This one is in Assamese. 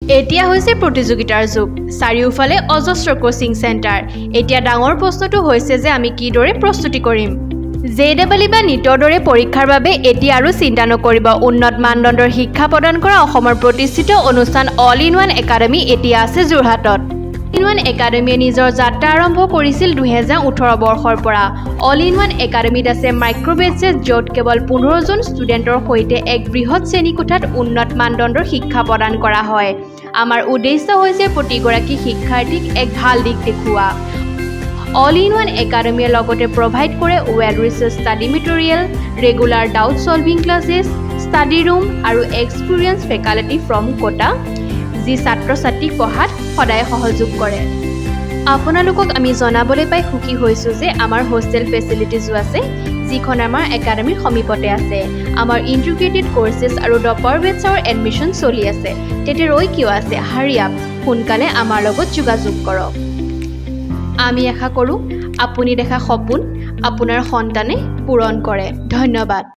এতিয়া হৈছে প্ৰতিযোগিতাৰ যুগ চাৰিওফালে অজস্ৰ কোচিং চেণ্টাৰ এতিয়া ডাঙৰ প্ৰশ্নটো হৈছে যে আমি কিদৰে প্ৰস্তুতি কৰিম জেডাবলি বা নিটৰ দৰে পৰীক্ষাৰ বাবে এতিয়া আৰু চিন্তা নকৰিব উন্নত মানদণ্ডৰ শিক্ষা প্ৰদান কৰা অসমৰ প্ৰতিষ্ঠিত অনুষ্ঠান অল ইন ওৱান একাডেমি এতিয়া আছে যোৰহাটত অল ইন ওৱান একাডেমিয়ে নিজৰ যাত্ৰা আৰম্ভ কৰিছিল 2018 বৰ্ষৰ পৰা অল ইন ওৱান একাডেমিত আছে মাইক্ৰ বেচেছ য'ত কেৱল 15 জন ষ্টুডেণ্টৰ সৈতে এক বৃহৎ শ্ৰেণীকোঠাত উন্নত মানদণ্ডৰ শিক্ষা প্ৰদান কৰা হয় আমাৰ উদ্দেশ্য হৈছে প্ৰতিগৰাকী শিক্ষাৰ্থীক এক ভাল দিশ দেখুওৱা অল ইন ওৱান একাডেমিয়ে লগতে প্ৰভাইড কৰে well research study material regular doubt solving classes study room আৰু এক্সপিৰিয়েঞ্চ ফেকাল্টি ফ্ৰম কোটা যি ছাত্ৰ ছাত্ৰীক পঢ়াত সদায় সহযোগ কৰে আপোনালোকক আমি জনাবলৈ পাই সুখী হৈছোঁ যে আমাৰ হোষ্টেল ফেচিলিটিজো আছে যিখন আমাৰ একাডেমিৰ সমীপতে আছে আমাৰ ইন্টিগ্ৰেটেড কোৰ্सेस আৰু ডপাৰ বেটছৰ এডমিশন চলি আছে তেতে ৰৈ কিয় আছে হাৰি আপ সোনকালে আমাৰ লগত যোগাযোগ কৰক আমি আশা কৰোঁ আপুনি দেখা সপোন আপোনাৰ সন্তানে পূৰণ কৰে ধন্যবাদ